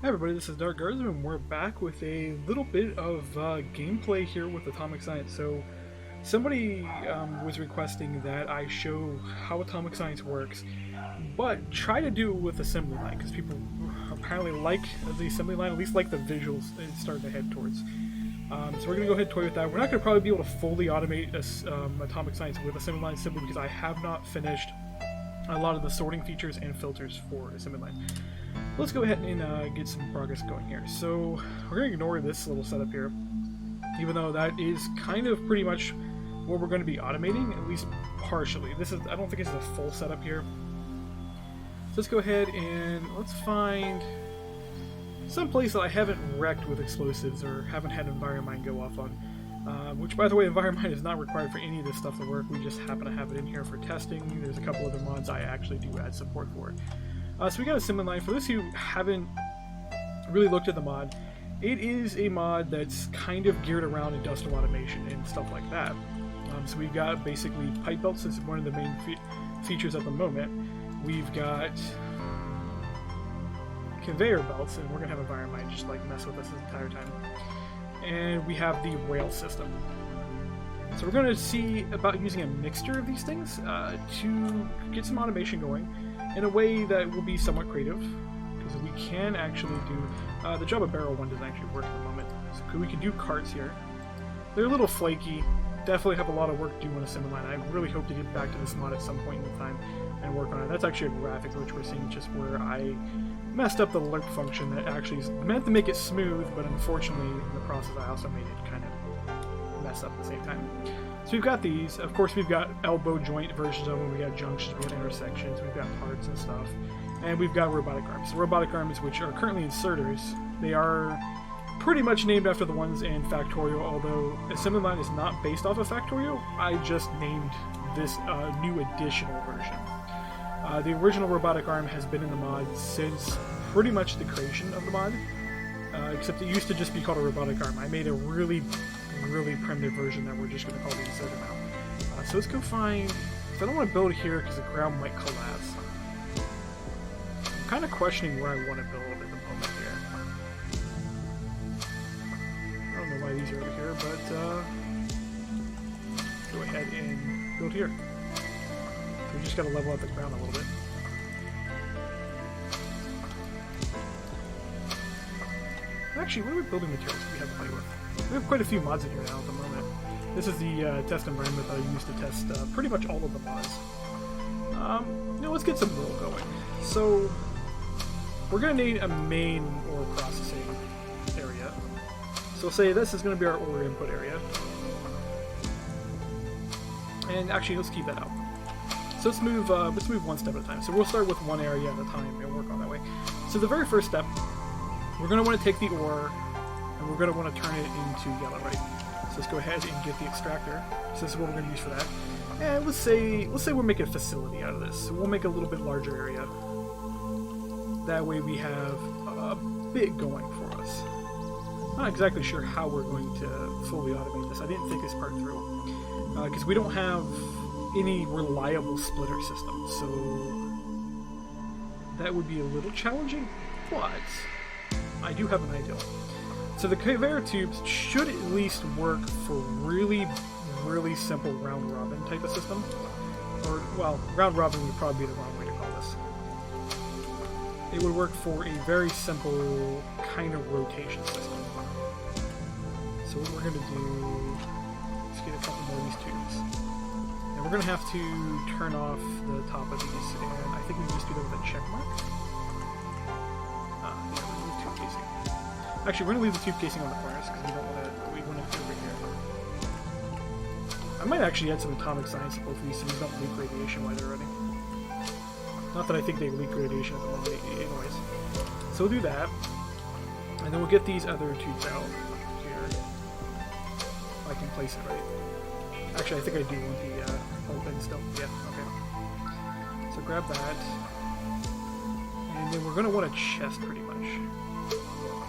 Hi everybody, this is Dark Garza, and we're back with a little bit of gameplay here with Atomic Science. So, somebody was requesting that I show how Atomic Science works, but try to do it with assembly line, because people apparently like the assembly line, at least like the visuals it's starting to head towards. So we're going to go ahead and toy with that. We're not going to probably be able to fully automate Atomic Science with assembly line simply because I have not finished a lot of the sorting features and filters for assembly line. Let's go ahead and get some progress going here. So we're going to ignore this little setup here, even though that is kind of pretty much what we're going to be automating, at least partially. I don't think it's the full setup here. So let's go ahead and let's find some place that I haven't wrecked with explosives or haven't had Enviromine go off on. Which, by the way, Enviromine is not required for any of this stuff to work. We just happen to have it in here for testing. There's a couple other mods I actually do add support for. So we got assembly line. For those who haven't really looked at the mod, it is a mod that's kind of geared around industrial automation and stuff like that. So we've got basically pipe belts as one of the main features at the moment. We've got conveyor belts, and we're going to have Enviromine just like mess with us this entire time. And we have the rail system. So we're going to see about using a mixture of these things to get some automation going in a way that will be somewhat creative, because we can actually do the Java barrel one doesn't actually work at the moment. So we can do carts here. They're a little flaky, definitely have a lot of work to do on assembly line. I really hope to get back to this mod at some point in time and work on it. That's actually a graphic which we're seeing just where I messed up the lerp function that actually is meant to make it smooth, but unfortunately in the process I also made it kind of mess up at the same time. So we've got these. Of course, we've got elbow joint versions of them. We got junctions, we got intersections, we've got parts and stuff, and we've got robotic arms. So robotic arms, which are currently inserters, they are pretty much named after the ones in Factorio. Although assembly line is not based off of Factorio, I just named this new additional version. The original robotic arm has been in the mod since pretty much the creation of the mod, except it used to just be called a robotic arm. I made a really primitive version that we're just going to call the inserter now. So let's go find... I don't want to build here because the ground might collapse. I'm kind of questioning where I want to build at the moment here. I don't know why these are over here, but go ahead and build here. We just got to level out the ground a little bit. Actually, what are we building materials we have to play with? We have quite a few mods in here now at the moment. This is the test environment that I used to test pretty much all of the mods. Let's get some roll going. So, we're going to need a main ore processing area. So say this is going to be our ore input area. And actually, let's keep that out. So let's move one step at a time. So we'll start with one area at a time and work on that way. So the very first step, we're going to want to take the ore and we're going to want to turn it into yellowite. So let's go ahead and get the extractor. So this is what we're going to use for that. And let's say we're making a facility out of this. So we'll make a little bit larger area. That way we have a bit going for us. Not exactly sure how we're going to fully automate this. I didn't think this part through. Because we don't have any reliable splitter system. So that would be a little challenging, but I do have an idea. So the conveyor tubes should at least work for really simple round-robin type of system. Or, well, round-robin would probably be the wrong way to call this. It would work for a very simple kind of rotation system. So what we're going to do is get a couple more of these tubes. And we're going to have to turn off the top of these, and I think we can just do that with a check mark. Actually, we're going to leave the tube casing on the corners because we want it over here. I might actually add some atomic science to both of these so these don't leak radiation while they're running. Not that I think they leak radiation at the moment anyways. So we'll do that. And then we'll get these other tubes out here. If I can place it right. Actually, I think I do want the whole thing still. Yeah, okay. So grab that. And then we're going to want a chest pretty much.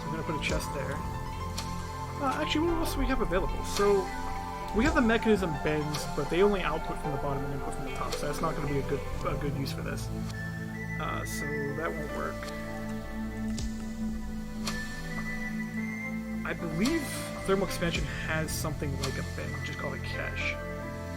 I'm going to put a chest there. Actually, what else do we have available? So, we have the mechanism bends, but they only output from the bottom and input from the top, so that's not going to be a good use for this. So that won't work. I believe thermal expansion has something like a thing, just called a cache.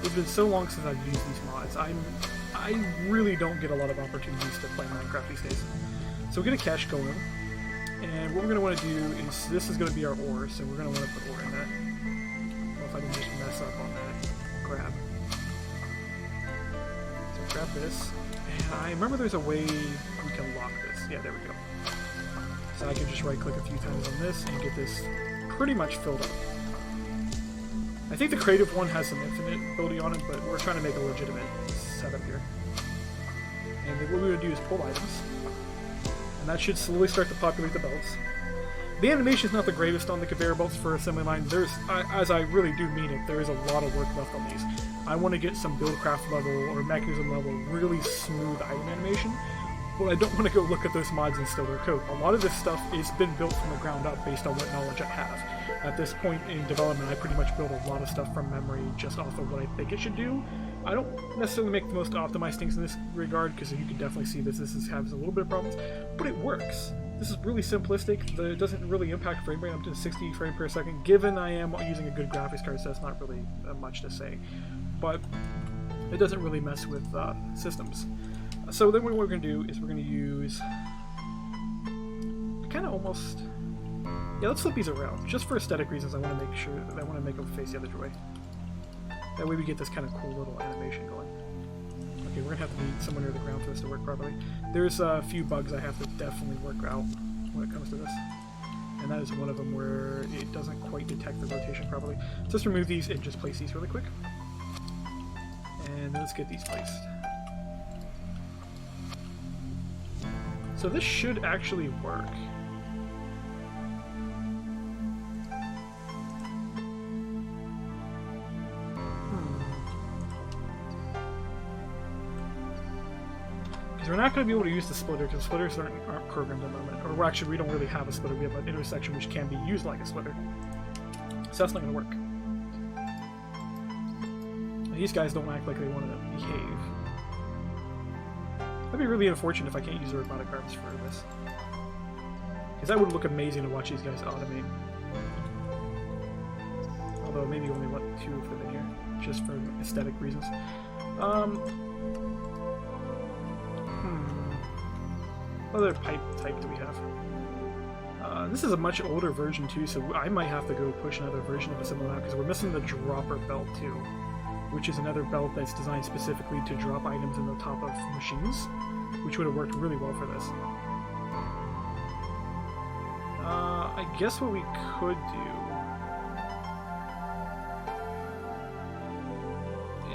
It's been so long since I've used these mods. I really don't get a lot of opportunities to play Minecraft these days. So we're going to cache going, and what we're going to want to do is, this is going to be our ore, so we're going to want to put ore in that. Well, if I can just mess up on that grab. So grab this, and I remember there's a way we can lock this. Yeah, there we go. So I can just right click a few times on this and get this pretty much filled up. I think the creative one has some infinite ability on it, but we're trying to make a legitimate setup here. And then what we would do is pull items, and that should slowly start to populate the belts. The animation is not the greatest on the conveyor belts for assembly line. There's, as I really do mean it, there is a lot of work left on these. I want to get some buildcraft level or mechanism level really smooth item animation, but I don't want to go look at those mods and steal their code. A lot of this stuff has been built from the ground up based on what knowledge I have. At this point in development, I pretty much build a lot of stuff from memory just off of what I think it should do. I don't necessarily make the most optimized things in this regard, because you can definitely see this has a little bit of problems, but it works. This is really simplistic. It doesn't really impact frame rate up to 60 frames per second, given I am using a good graphics card, so that's not really much to say. But it doesn't really mess with systems. So then what we're going to do is we're going to use kind of almost... Yeah, let's flip these around. Just for aesthetic reasons, I want to make sure that I want to make them face the other way. That way we get this kind of cool little animation going. Okay, we're going to have to be somewhere near the ground for this to work properly. There's a few bugs I have to definitely work out when it comes to this. And that is one of them where it doesn't quite detect the rotation properly. So let's remove these and just place these really quick. And then let's get these placed. So this should actually work. Because we're not going to be able to use the splitter, because splitters aren't programmed at the moment. Or actually, we don't really have a splitter. We have an intersection which can be used like a splitter. So that's not going to work. And these guys don't act like they want to behave. That'd be really unfortunate if I can't use the robotic arms for this. Because that would look amazing to watch these guys automate. Although maybe only let 2 of them in here, just for aesthetic reasons. What other pipe type do we have? This is a much older version too, so I might have to go push another version of assembly now, because we're missing the dropper belt too, which is another belt that's designed specifically to drop items in the top of machines, which would have worked really well for this. I guess what we could do...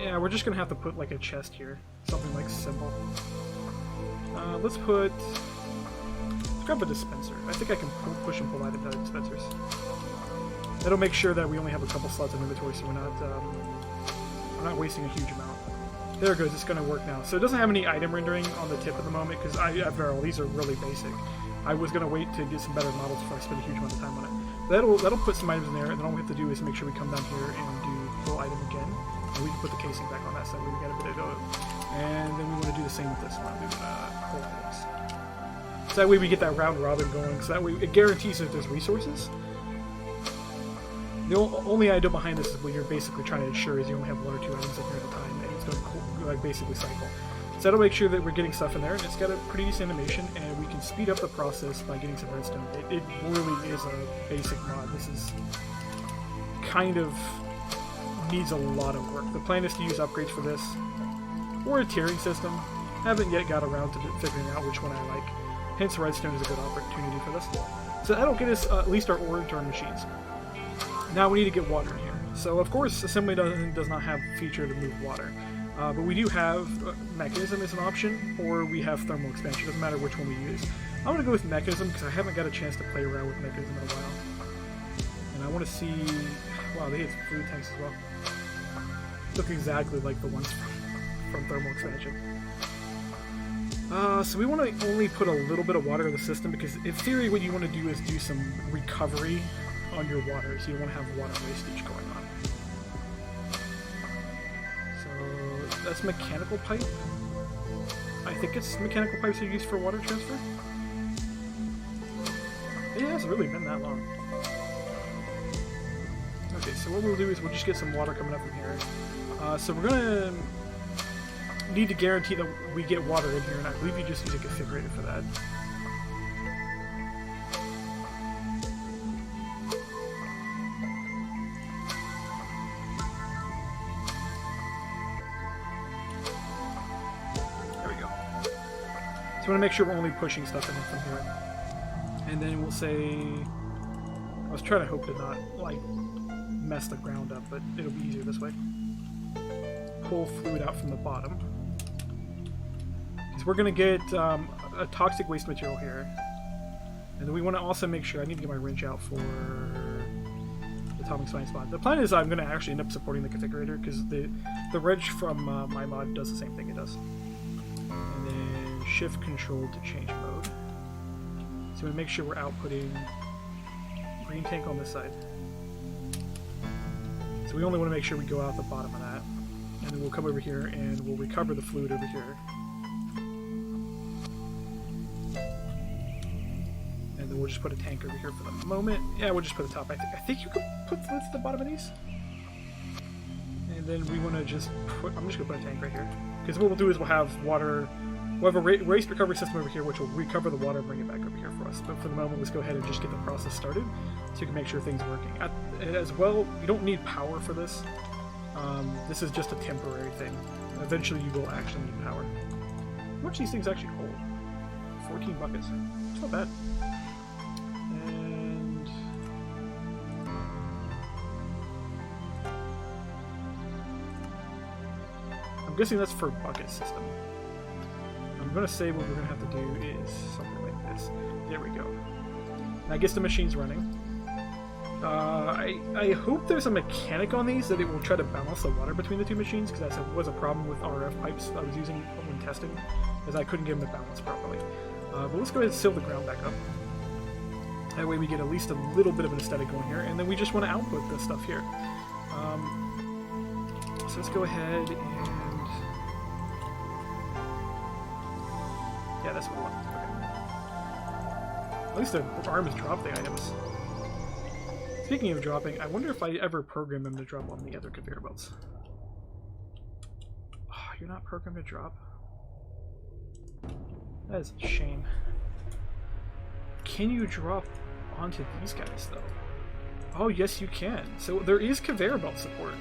Yeah, we're just gonna have to put like a chest here, something like simple. Let's grab a dispenser. I think I can push and pull items out of dispensers. That'll make sure that we only have a couple slots in inventory, so we're not wasting a huge amount. There it goes. It's going to work now. So it doesn't have any item rendering on the tip at the moment, because after all, these are really basic. I was going to wait to get some better models before I spend a huge amount of time on it. That'll put some items in there, and then all we have to do is make sure we come down here and do pull item again, and we can put the casing back on that side. We got a bit of dough. And then we want to do the same with this one. We want to pull items. So that way we get that round robin going. So that way it guarantees that there's resources. The only idea behind this is what you're basically trying to ensure is you only have 1 or 2 items in here at a time, and it's going to like basically cycle. So that'll make sure that we're getting stuff in there, and it's got a pretty decent animation, and we can speed up the process by getting some redstone. It really is a basic mod. This is kind of needs a lot of work. The plan is to use upgrades for this, or a tiering system. Haven't yet got around to figuring out which one I like. Hence, redstone is a good opportunity for this. So that'll get us at least our ore into our machines. Now we need to get water in here. So of course, assembly does not have a feature to move water. But we do have mechanism as an option, or we have thermal expansion. Doesn't matter which one we use. I'm going to go with mechanism because I haven't got a chance to play around with mechanism in a while. And I want to see... Wow, they had some food tanks as well. Look exactly like the ones from thermal expansion. So we want to only put a little bit of water in the system, because in theory what you want to do is do some recovery on your water, so you want to have water wastage going on. So that's mechanical pipe. I think it's mechanical pipes are used for water transfer. It hasn't really been that long. Okay, so what we'll do is we'll just get some water coming up from here. So we're gonna need to guarantee that we get water in here, and I believe you just use a configurator for that. There we go. So we want to make sure we're only pushing stuff in from here. And then we'll say, I was trying to hope to not, like, mess the ground up, but it'll be easier this way. Pull fluid out from the bottom. Because we're going to get a toxic waste material here. And then we want to also make sure, I need to get my wrench out for the atomic spine spot. The plan is I'm going to actually end up supporting the configurator, because the wrench from my mod does the same thing it does. And then shift control to change mode. So we make sure we're outputting green tank on this side. So we only want to make sure we go out the bottom of that. And then we'll come over here and we'll recover the fluid over here. And then we'll just put a tank over here for the moment. Yeah, we'll just put the top. I think you could put this at the bottom of these. And then we want to just put, I'm just going to put a tank right here. Because what we'll do is we'll have water. We'll have a waste recovery system over here, which will recover the water and bring it back over here for us. But for the moment, let's go ahead and just get the process started, so you can make sure things are working. As well, you don't need power for this. This is just a temporary thing. Eventually, you will actually need power. How much these things actually hold? 14 buckets. It's not bad. And I'm guessing that's for bucket system. I'm going to say what we're going to have to do is something like this. There we go. And I guess the machine's running. I hope there's a mechanic on these that it will try to balance the water between the two machines, because that was a problem with RF pipes I was using when testing, as I couldn't get them to balance properly. But let's go ahead and seal the ground back up. That way we get at least a little bit of an aesthetic going here, and then we just want to output this stuff here. So let's go ahead and... Yeah, that's what I want. Okay. At least the arms drop the items. Speaking of dropping, I wonder if I ever program them to drop on the other conveyor belts. Oh, you're not programmed to drop? That is a shame. Can you drop onto these guys, though? Oh, yes, you can. So there is conveyor belt support.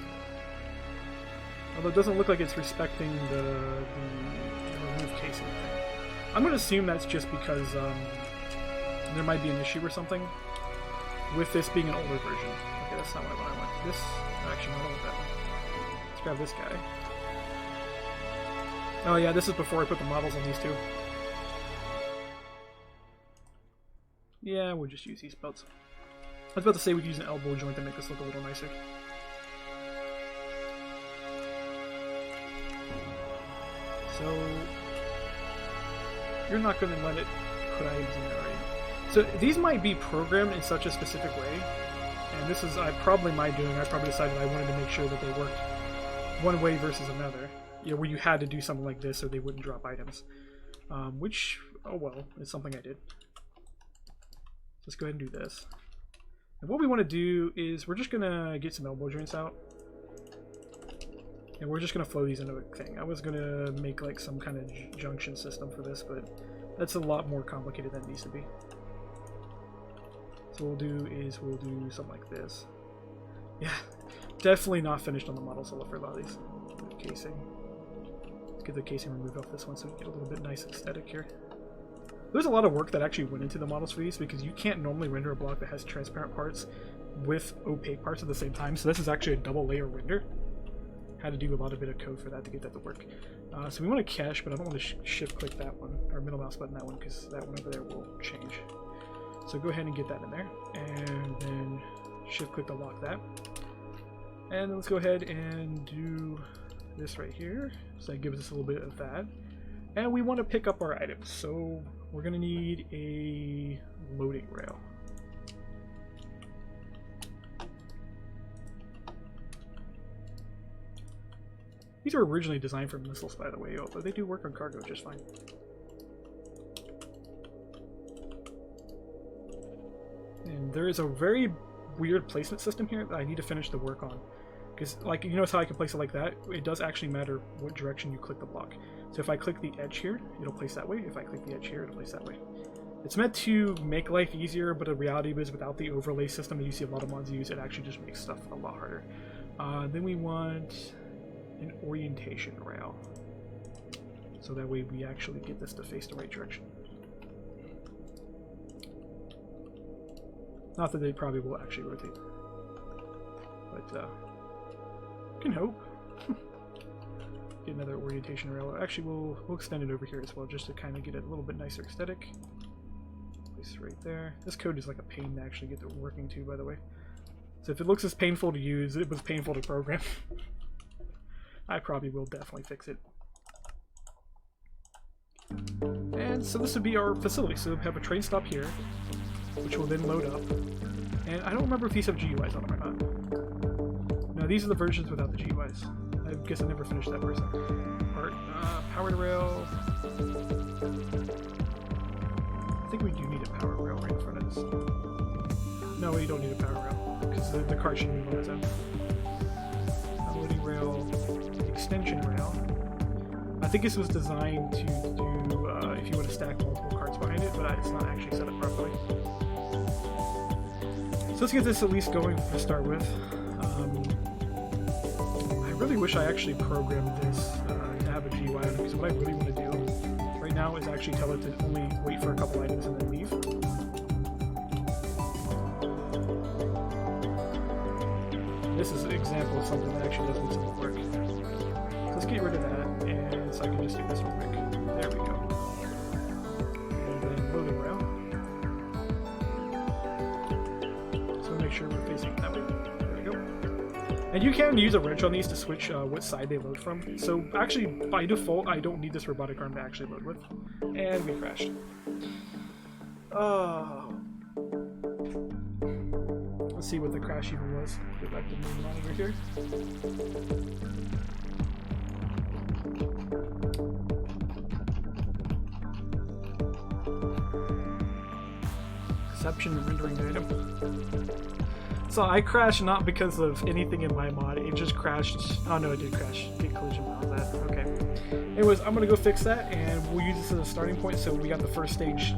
Although it doesn't look like it's respecting the remove casing thing. I'm going to assume that's just because there might be an issue or something with this being an older version. Okay, that's not what I want. This, actually, I don't want that one. Let's grab this guy. Oh yeah, this is before I put the models on these two. Yeah, we'll just use these belts. I was about to say we'd use an elbow joint to make this look a little nicer. So you're not going to let it put items in there, right? So these might be programmed in such a specific way, and this is probably my doing. I probably decided I wanted to make sure that they worked one way versus another. You know, where you had to do something like this or they wouldn't drop items. Which, oh well, it's something I did. Let's go ahead and do this. And what we want to do is we're just going to get some elbow joints out. And we're just going to flow these into a thing. I was going to make like some kind of junction system for this, but that's a lot more complicated than it needs to be. So what we'll do is we'll do something like this. Yeah, definitely not finished on the model solo for a lot of these. Casing. Let's get the casing removed off this one so we get a little bit nice aesthetic here. There's a lot of work that actually went into the models for these, because you can't normally render a block that has transparent parts with opaque parts at the same time. So this is actually a double layer render. Had to do a lot of bit of code for that to get that to work. So we want to cache, but I don't want to shift click that one, or middle mouse button that one, because that one over there will change. So go ahead and get that in there, and then shift click to lock that. And then let's go ahead and do this right here. So that gives us a little bit of that. And we want to pick up our items, so we're going to need a loading rail. These were originally designed for missiles, by the way, but they do work on cargo just fine. And there is a very weird placement system here that I need to finish the work on. Because, like, you notice how I can place it like that? It does actually matter what direction you click the block. So if I click the edge here, it'll place that way. If I click the edge here, it'll place that way. It's meant to make life easier, but the reality is without the overlay system that you see a lot of mods use, it actually just makes stuff a lot harder. Then we want an orientation rail. So that way we actually get this to face the right direction. Not that they probably will actually rotate. But, can hope. Get another orientation rail. Actually, we'll extend it over here as well, just to kind of get it a little bit nicer aesthetic. Place it right there. This code is like a pain to actually get to working to, by the way. So if it looks as painful to use, it was painful to program. I probably will definitely fix it. And so this would be our facility. So we have a train stop here, which will then load up. And I don't remember if these have GUIs on them or not. No, these are the versions without the GUIs. I guess I never finished that first part. Powered rail. I think we do need a power rail right in front of this. No, we don't need a power rail, because the car should move on its own. Loading rail, extension rail. I think this was designed to do if you want to stack multiple carts behind it, but it's not actually set up properly. So let's get this at least going to start with. I really wish I actually programmed this to have a GUI on it, because what I really want to do right now is actually tell it to only wait for a couple items and then leave. This is an example of something that actually does need some work. So let's get rid of that, and so I can just do this real quick. There we go. And then loading rail. So make sure we're facing that way. There we go. And you can use a wrench on these to switch what side they load from. So actually, by default, I don't need this robotic arm to actually load with. And we crashed. Oh. Let's see what the crash even was. Go back to the main monitor here. Exception rendering item. So I crashed not because of anything in my mod, it just crashed. Oh no, it did crash. Did collision mod that. Okay. Anyways, I'm gonna go fix that and we'll use this as a starting point. So we got the first stage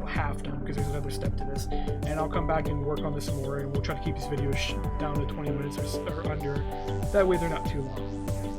half done because there's another step to this. And I'll come back and work on this more, and we'll try to keep these videos down to 20 minutes or under. That way they're not too long.